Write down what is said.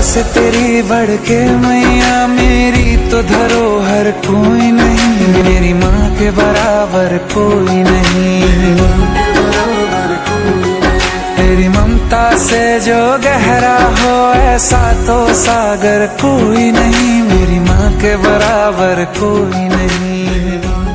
से तेरी बढ़ के मैया मेरी तो धरोहर कोई नहीं, मेरी माँ के बराबर कोई नहीं। तेरी ममता से जो गहरा हो ऐसा तो सागर कोई नहीं, मेरी माँ के बराबर कोई नहीं।